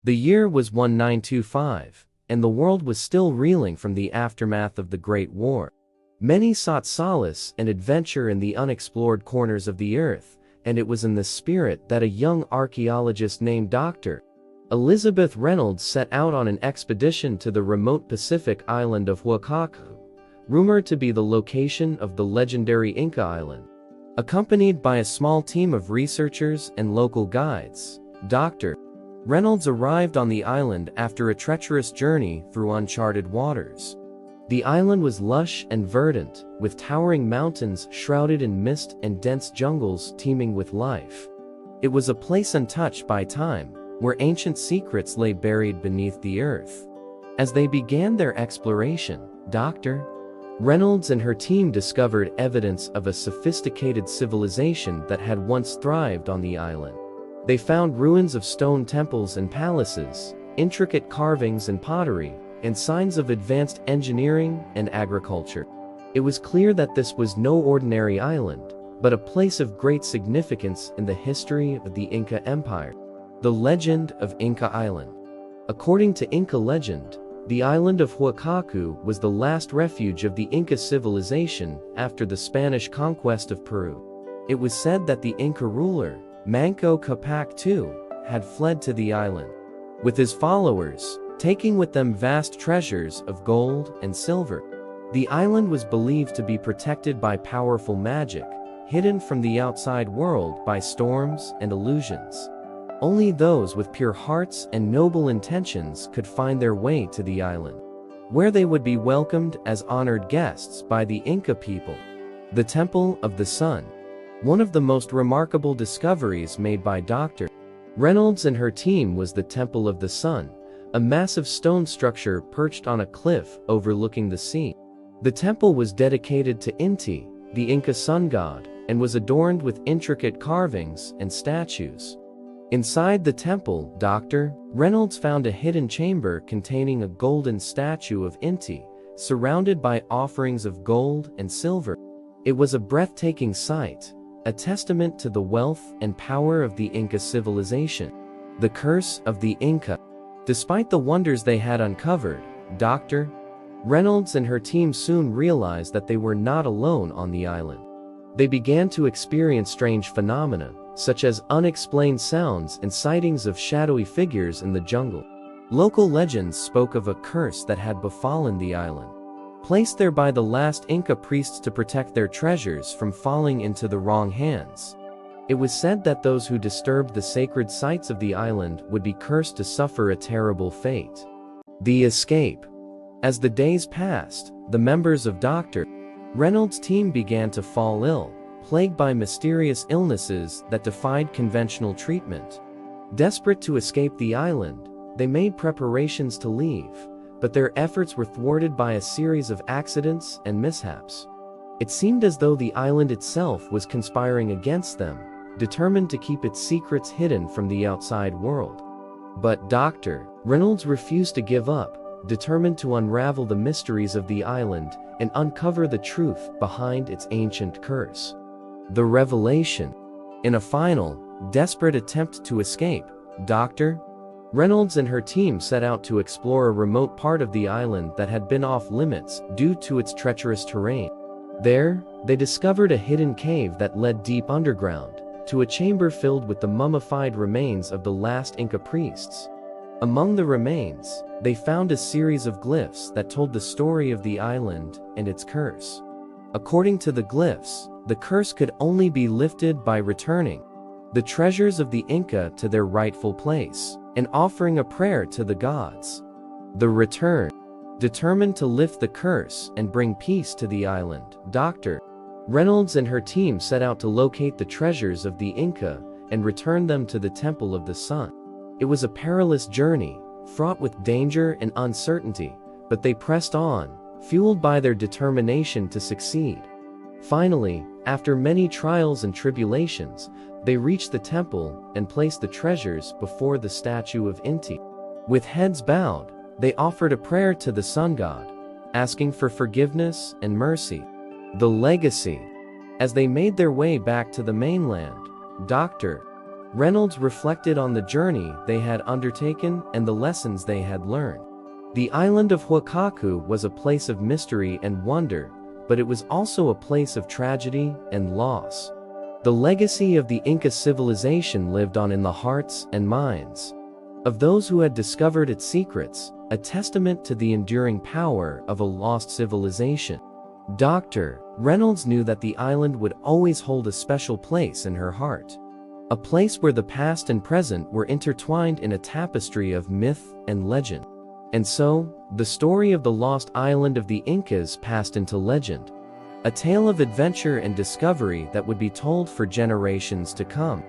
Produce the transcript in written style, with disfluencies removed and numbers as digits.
The year was 1925, and the world was still reeling from the aftermath of the Great War. Many sought solace and adventure in the unexplored corners of the earth, and it was in this spirit that a young archaeologist named Dr. Elizabeth Reynolds set out on an expedition to the remote Pacific island of Huaqacu, rumored to be the location of the legendary Inca island. Accompanied by a small team of researchers and local guides, Dr. Reynolds arrived on the island after a treacherous journey through uncharted waters. The island was lush and verdant, with towering mountains shrouded in mist and dense jungles teeming with life. It was a place untouched by time, where ancient secrets lay buried beneath the earth. As they began their exploration, Dr. Reynolds and her team discovered evidence of a sophisticated civilization that had once thrived on the island. They found ruins of stone temples and palaces, intricate carvings and pottery, and signs of advanced engineering and agriculture. It was clear that this was no ordinary island, but a place of great significance in the history of the Inca Empire. The legend of Inca Island. According to Inca legend, the island of Huaqacu was the last refuge of the Inca civilization after the Spanish conquest of Peru. It was said that the Inca ruler, Manco Capac II, had fled to the island with his followers, taking with them vast treasures of gold and silver. The island was believed to be protected by powerful magic, hidden from the outside world by storms and illusions. Only those with pure hearts and noble intentions could find their way to the island, where they would be welcomed as honored guests by the Inca people. The Temple of the Sun. One of the most remarkable discoveries made by Dr. Reynolds and her team was the Temple of the Sun, a massive stone structure perched on a cliff overlooking the sea. The temple was dedicated to Inti, the Inca sun god, and was adorned with intricate carvings and statues. Inside the temple, Dr. Reynolds found a hidden chamber containing a golden statue of Inti, surrounded by offerings of gold and silver. It was a breathtaking sight, a testament to the wealth and power of the Inca civilization. The curse of the Inca. Despite the wonders they had uncovered, Dr. Reynolds and her team soon realized that they were not alone on the island. They began to experience strange phenomena, such as unexplained sounds and sightings of shadowy figures in the jungle. Local legends spoke of a curse that had befallen the island, placed there by the last Inca priests to protect their treasures from falling into the wrong hands. It was said that those who disturbed the sacred sites of the island would be cursed to suffer a terrible fate. The escape. As the days passed, the members of Dr. Reynolds' team began to fall ill, plagued by mysterious illnesses that defied conventional treatment. Desperate to escape the island, they made preparations to leave, but their efforts were thwarted by a series of accidents and mishaps. It seemed as though the island itself was conspiring against them, determined to keep its secrets hidden from the outside world. But Dr. Reynolds refused to give up, determined to unravel the mysteries of the island and uncover the truth behind its ancient curse. The revelation. In a final, desperate attempt to escape, Dr. Reynolds and her team set out to explore a remote part of the island that had been off limits due to its treacherous terrain. There, they discovered a hidden cave that led deep underground, to a chamber filled with the mummified remains of the last Inca priests. Among the remains, they found a series of glyphs that told the story of the island and its curse. According to the glyphs, the curse could only be lifted by returning the treasures of the Inca to their rightful place, and offering a prayer to the gods. The return. Determined to lift the curse and bring peace to the island, Dr. Reynolds and her team set out to locate the treasures of the Inca and return them to the Temple of the Sun. It was a perilous journey, fraught with danger and uncertainty, but they pressed on, fueled by their determination to succeed. Finally, after many trials and tribulations, they reached the temple and placed the treasures before the statue of Inti. With heads bowed, they offered a prayer to the sun god, asking for forgiveness and mercy. The legacy. As they made their way back to the mainland, Dr. Reynolds reflected on the journey they had undertaken and the lessons they had learned. The island of Huaqacu was a place of mystery and wonder, but it was also a place of tragedy and loss. The legacy of the Inca civilization lived on in the hearts and minds of those who had discovered its secrets, a testament to the enduring power of a lost civilization. Dr. Reynolds knew that the island would always hold a special place in her heart. A place where the past and present were intertwined in a tapestry of myth and legend. And so, the story of the lost island of the Incas passed into legend. A tale of adventure and discovery that would be told for generations to come.